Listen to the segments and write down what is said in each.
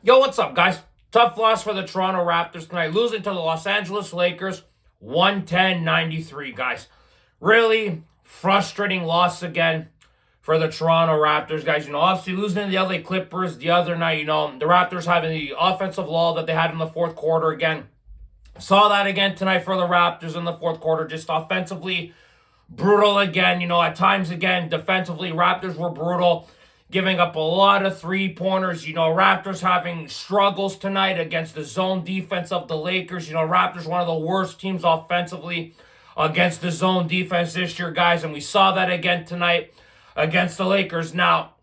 Yo, what's up, guys? Tough loss for the Toronto Raptors tonight, losing to the Los Angeles Lakers 110-93, guys. Really frustrating loss again for the Toronto Raptors, guys. Obviously losing to the LA Clippers the other night. The Raptors having the offensive lull that they had in the fourth quarter again. Saw that again tonight for the Raptors in the fourth quarter, just offensively brutal again. At times again, defensively, Raptors were brutal, giving up a lot of three-pointers. Raptors having struggles tonight against the zone defense of the Lakers. Raptors one of the worst teams offensively against the zone defense this year, guys, and we saw that again tonight against the Lakers. Now,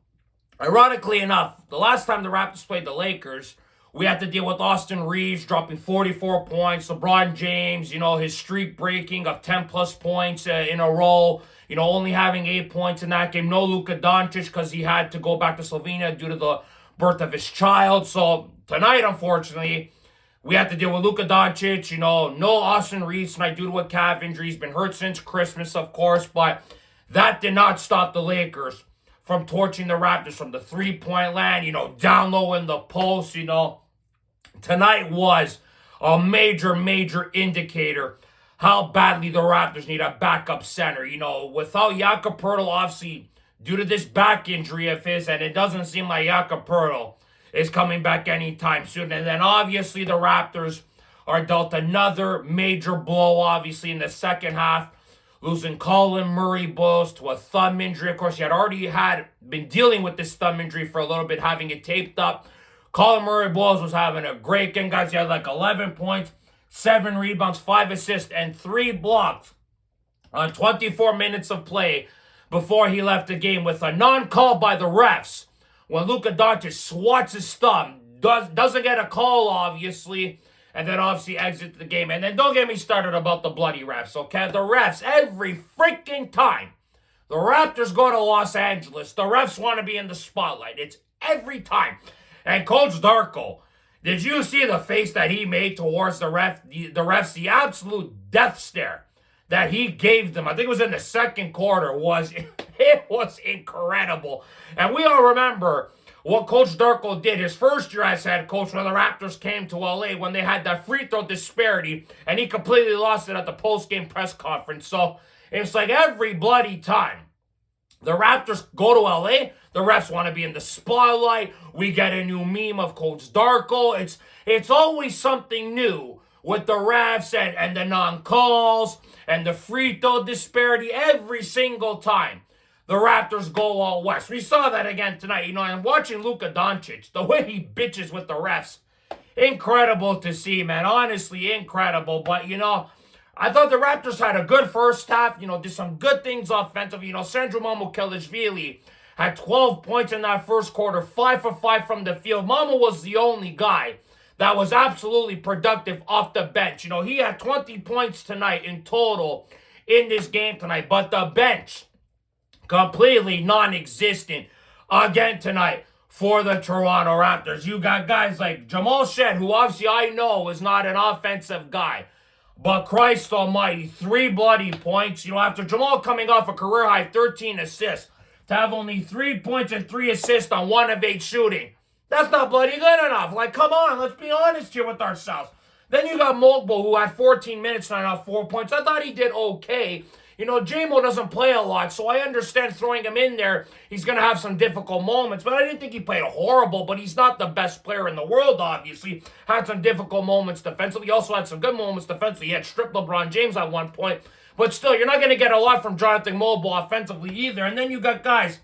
ironically enough, the last time the Raptors played the Lakers, we had to deal with Austin Reeves dropping 44 points, LeBron James, his streak breaking of 10-plus points in a row, only having 8 points in that game. No Luka Doncic because he had to go back to Slovenia due to the birth of his child. So tonight, unfortunately, we had to deal with Luka Doncic, no Austin Reeves tonight due to a calf injury. He's been hurt since Christmas, of course, but that did not stop the Lakers from torching the Raptors from the three-point land, down low in the post, Tonight was a major indicator how badly the Raptors need a backup center. Without Jakob Poeltl, obviously, due to this back injury of his, and it doesn't seem like Jakob Poeltl is coming back anytime soon. And then, obviously, the Raptors are dealt another major blow, obviously, in the second half, losing Colin Murray-Boyles to a thumb injury. Of course, he had been dealing with this thumb injury for a little bit, having it taped up. Colin Murray-Boyles was having a great game, guys. He had like 11 points, 7 rebounds, 5 assists, and 3 blocks on 24 minutes of play before he left the game with a non-call by the refs. When Luka Doncic swats his thumb, doesn't get a call, obviously, and then obviously exits the game. And then don't get me started about the bloody refs, okay? The refs, every freaking time the Raptors go to Los Angeles, the refs want to be in the spotlight. It's every time. And Coach Darko, did you see the face that he made towards the refs? The absolute death stare that he gave them, I think it was in the second quarter, was incredible. And we all remember what Coach Darko did his first year as head coach when the Raptors came to LA, when they had that free throw disparity, and he completely lost it at the post-game press conference. So it's like every bloody time the Raptors go to LA, the refs want to be in the spotlight. We get a new meme of Coach Darko. It's always something new with the refs and the non-calls and the free throw disparity every single time the Raptors go all west. We saw that again tonight, and watching Luka Doncic, the way he bitches with the refs, incredible to see, man. Honestly, incredible. But, I thought the Raptors had a good first half, did some good things offensively. Sandro Mamukelashvili had 12 points in that first quarter, 5 for 5 from the field. Mama was the only guy that was absolutely productive off the bench. He had 20 points tonight in total in this game tonight, but the bench completely non-existent again tonight for the Toronto Raptors. You got guys like Jamal Shed, who obviously I know is not an offensive guy, but Christ almighty, 3 bloody points. After Jamal coming off a career-high 13 assists, to have only 3 points and 3 assists on 1 of 8 shooting, that's not bloody good enough. Like, come on, let's be honest here with ourselves. Then you got Mogul, who had 14 minutes and off 4 points. I thought he did okay. J-Mo doesn't play a lot, so I understand throwing him in there. He's going to have some difficult moments, but I didn't think he played horrible, but he's not the best player in the world, obviously. Had some difficult moments defensively. He also had some good moments defensively. He had stripped LeBron James at one point, but still, you're not going to get a lot from Jonathan Mobile offensively either. And then you got guys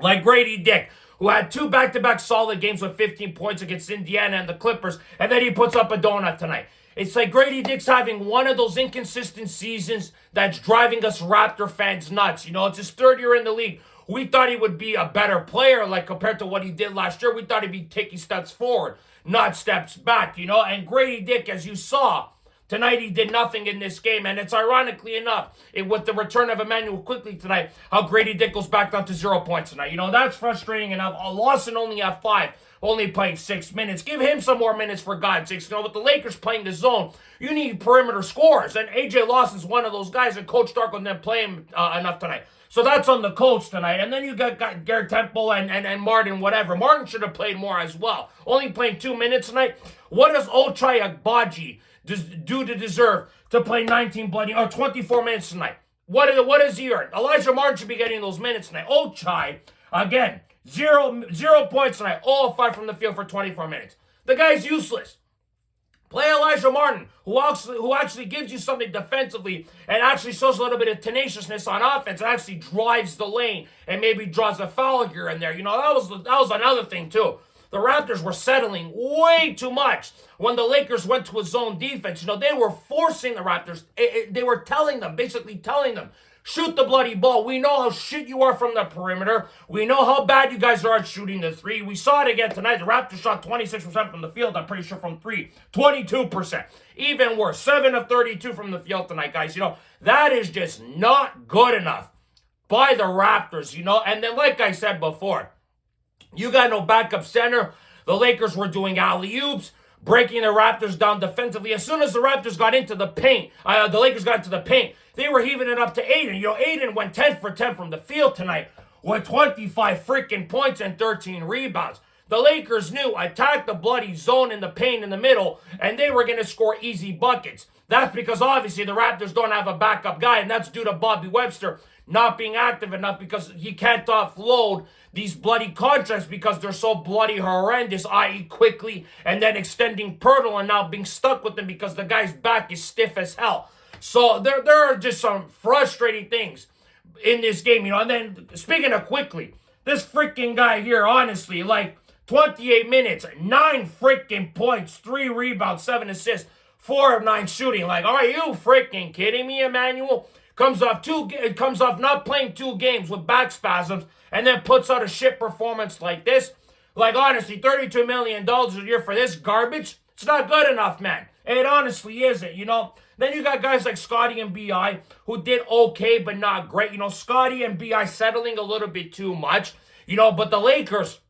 like Grady Dick, who had 2 back-to-back solid games with 15 points against Indiana and the Clippers, and then he puts up a donut tonight. It's like Grady Dick's having one of those inconsistent seasons that's driving us Raptor fans nuts. It's his 3rd year in the league. We thought he would be a better player, like compared to what he did last year. We thought he'd be taking steps forward, not steps back, And Grady Dick, as you saw, tonight he did nothing in this game, and it's ironically enough, with the return of Emmanuel Quickly tonight, how Grady Dick goes back down to 0 points tonight. That's frustrating enough. A loss and only have 5 only playing 6 minutes. Give him some more minutes for God's sakes. You know, with the Lakers playing the zone, you need perimeter scorers. And AJ Lawson's one of those guys, and Coach Darko didn't play him enough tonight. So that's on the coach tonight. And then you got Garrett Temple and Martin, whatever. Martin should have played more as well. Only playing 2 minutes tonight. What does Ochai Agbaji do to deserve to play 19 bloody or 24 minutes tonight? What is he earned? Elijah Martin should be getting those minutes tonight. Ochai, again, zero points tonight. 0 of 5 from the field for 24 minutes. The guy's useless. Play Elijah Martin, who actually gives you something defensively and actually shows a little bit of tenaciousness on offense and actually drives the lane and maybe draws a foul here and there. You know, that was another thing too. The Raptors were settling way too much when the Lakers went to a zone defense. You know, they were forcing the Raptors. They were basically telling them, shoot the bloody ball. We know how shit you are from the perimeter. We know how bad you guys are at shooting the three. We saw it again tonight. The Raptors shot 26% from the field. I'm pretty sure from three. 22%. Even worse. 7 of 32 from the field tonight, guys. You know, that is just not good enough by the Raptors, you know. And then, like I said before, you got no backup center. The Lakers were doing alley-oops, breaking the Raptors down defensively. As soon as the Raptors got into the paint, the Lakers got into the paint, they were heaving it up to Aiden. You know, Aiden went 10 for 10 from the field tonight with 25 freaking points and 13 rebounds. The Lakers knew, attack the bloody zone in the paint in the middle, and they were going to score easy buckets. That's because obviously the Raptors don't have a backup guy, and that's due to Bobby Webster not being active enough because he can't offload these bloody contracts because they're so bloody horrendous, i.e. quickly, and then extending Pirtle and now being stuck with them because the guy's back is stiff as hell. So there are just some frustrating things in this game, you know. And then speaking of quickly, this freaking guy here, honestly, like 28 minutes, 9 freaking points, 3 rebounds, 7 assists, 4 of 9 shooting. Like, are you freaking kidding me, Emmanuel? Comes off not playing 2 games with back spasms and then puts out a shit performance like this. Like, honestly, $32 million a year for this garbage, it's not good enough, man. It honestly isn't, you know. Then you got guys like Scotty and B.I. who did okay but not great. You know, Scotty and B.I. settling a little bit too much, you know, but the Lakers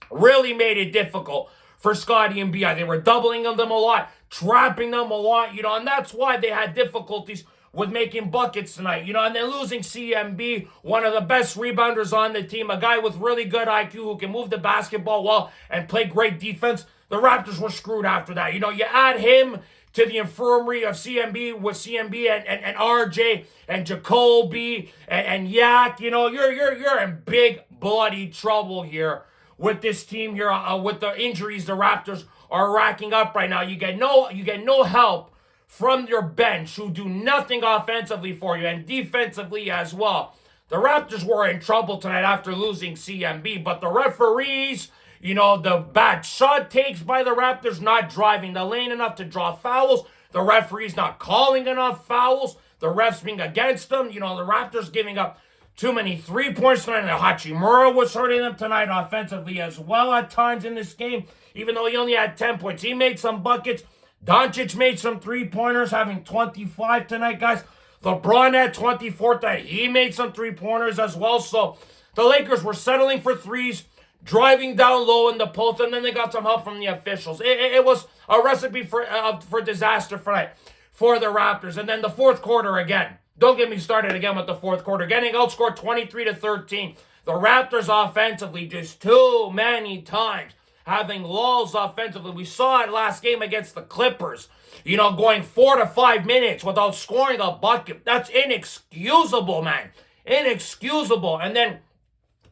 really made it difficult for Scotty and B.I. They were doubling them a lot, trapping them a lot, you know, and that's why they had difficulties with making buckets tonight, you know, and then losing CMB, one of the best rebounders on the team, a guy with really good IQ who can move the basketball well and play great defense. The Raptors were screwed after that. You know, you add him to the infirmary of CMB with CMB and RJ and Jacoby and Yak, you know, you're in big bloody trouble here with this team here, with the injuries the Raptors are racking up right now. You get no help from your bench who do nothing offensively for you and defensively as well. The Raptors were in trouble tonight after losing CMB, but the referees, you know, the bad shot takes by the Raptors, not driving the lane enough to draw fouls, the referees not calling enough fouls, the refs being against them, you know, the Raptors giving up too many 3-points tonight, and Hachimura was hurting them tonight offensively as well at times in this game, even though he only had 10 points. He made some buckets. Doncic made some 3-pointers, having 25 tonight, guys. LeBron had 24 tonight. He made some 3-pointers as well. So the Lakers were settling for threes, driving down low in the post, and then they got some help from the officials. It was a recipe for disaster for the Raptors. And then the fourth quarter again. Don't get me started again with the fourth quarter. Getting outscored 23-13. The Raptors offensively just too many times having lulls offensively. We saw it last game against the Clippers. You know, going 4 to 5 minutes without scoring a bucket. That's inexcusable, man. Inexcusable. And then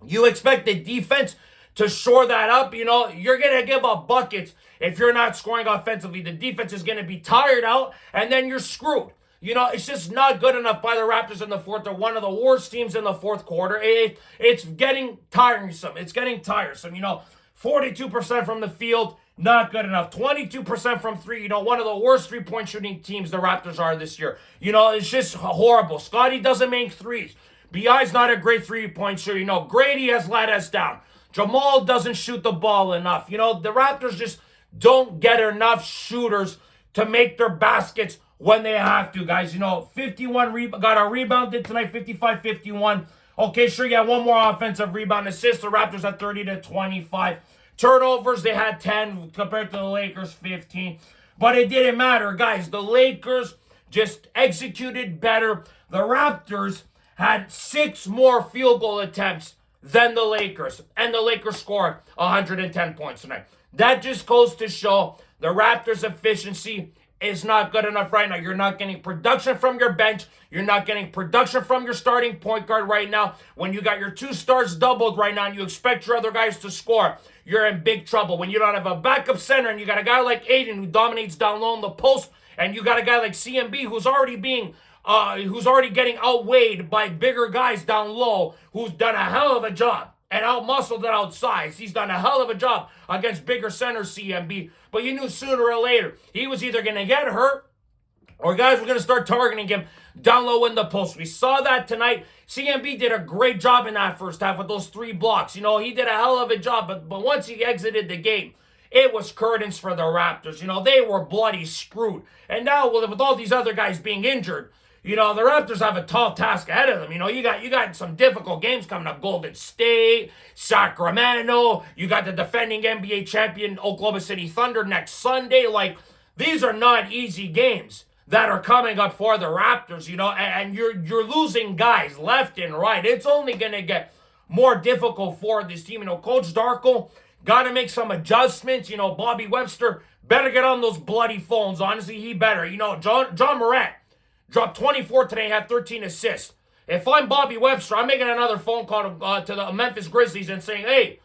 you expect the defense to shore that up. You know, you're going to give up buckets if you're not scoring offensively. The defense is going to be tired out, and then you're screwed. You know, it's just not good enough by the Raptors in the fourth. They're one of the worst teams in the fourth quarter. It's getting tiresome. It's getting tiresome, you know. 42% from the field, not good enough. 22% from three, you know, one of the worst three-point shooting teams the Raptors are this year. You know, it's just horrible. Scotty doesn't make threes. B.I.'s not a great three-point shooter. You know, Grady has let us down. Jamal doesn't shoot the ball enough. You know, the Raptors just don't get enough shooters to make their baskets when they have to, guys. You know, 51 got a rebound tonight, 55-51. Okay, sure, you got one more offensive rebound assist. The Raptors at 30-25 Turnovers, they had 10 compared to the Lakers 15. But it didn't matter, guys. The Lakers just executed better. The Raptors had 6 more field goal attempts than the Lakers. And the Lakers scored 110 points tonight. That just goes to show the Raptors' efficiency is not good enough right now. You're not getting production from your bench. You're not getting production from your starting point guard right now. When you got your 2 stars doubled right now and you expect your other guys to score, you're in big trouble. When you don't have a backup center and you got a guy like Aiden who dominates down low in the post, and you got a guy like CMB who's already getting outweighed by bigger guys down low, who's done a hell of a job and out-muscled and outsized. He's done a hell of a job against bigger centers, CMB. But you knew sooner or later he was either going to get hurt or guys were going to start targeting him down low in the post. We saw that tonight. CMB did a great job in that first half with those 3 blocks. You know, he did a hell of a job. But once he exited the game, it was curtains for the Raptors. You know, they were bloody screwed. And now with all these other guys being injured, you know, the Raptors have a tall task ahead of them. You know, you got some difficult games coming up. Golden State, Sacramento. You got the defending NBA champion Oklahoma City Thunder next Sunday. Like, these are not easy games that are coming up for the Raptors, you know, and you're losing guys left and right. It's only going to get more difficult for this team. You know, Coach Darko got to make some adjustments. You know, Bobby Webster better get on those bloody phones. Honestly, he better. You know, John Morant dropped 24 today, had 13 assists. If I'm Bobby Webster, I'm making another phone call to the Memphis Grizzlies and saying, hey,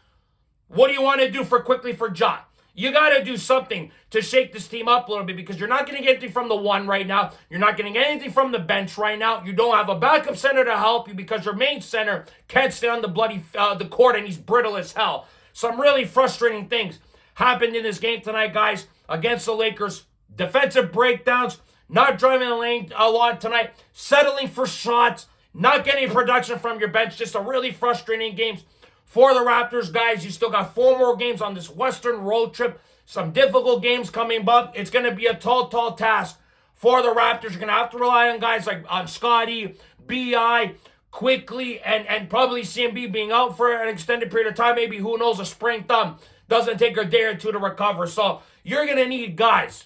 what do you want to do quickly for Ja? You got to do something to shake this team up a little bit because you're not going to get anything from the 1 right now. You're not getting anything from the bench right now. You don't have a backup center to help you because your main center can't stay on the court and he's brittle as hell. Some really frustrating things happened in this game tonight, guys, against the Lakers. Defensive breakdowns, not driving the lane a lot tonight, settling for shots, not getting production from your bench. Just a really frustrating game for the Raptors, guys. You still got 4 more games on this Western road trip. Some difficult games coming up. It's going to be a tall task for the Raptors. You're going to have to rely on guys like on Scotty, B.I., quickly, and probably CMB being out for an extended period of time. Maybe, who knows, a sprained thumb. Doesn't take a day or 2 to recover. So you're going to need guys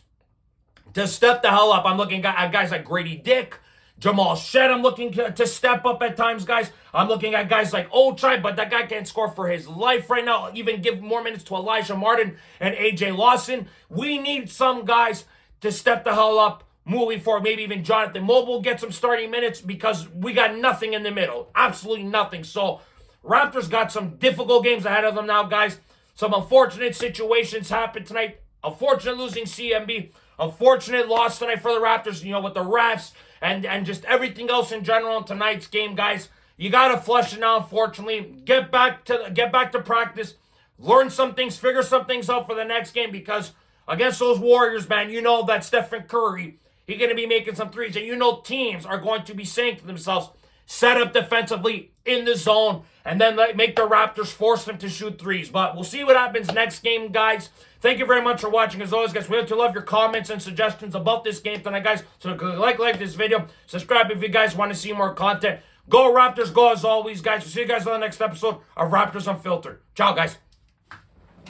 to step the hell up. I'm looking at guys like Grady Dick, Jamal Shed. I'm looking to step up at times, guys. I'm looking at guys like Ochai, but that guy can't score for his life right now. Even give more minutes to Elijah Martin and AJ Lawson. We need some guys to step the hell up moving forward. Maybe even Jonathan Mobile get some starting minutes because we got nothing in the middle. Absolutely nothing. So Raptors got some difficult games ahead of them now, guys. Some unfortunate situations happened tonight. Unfortunate losing CMB. Unfortunate loss tonight for the Raptors, you know, with the refs and just everything else in general in tonight's game, guys. You got to flush it now, unfortunately. Get back to practice. Learn some things. Figure some things out for the next game because against those Warriors, man, you know that Stephen Curry, he's going to be making some threes. And you know teams are going to be saying to themselves, set up defensively in the zone, and then make the Raptors force them to shoot threes. But we'll see what happens next game, guys. Thank you very much for watching. As always, guys, we would love your comments and suggestions about this game tonight, guys. So like this video. Subscribe if you guys want to see more content. Go Raptors, go as always, guys. We'll see you guys on the next episode of Raptors Unfiltered. Ciao, guys.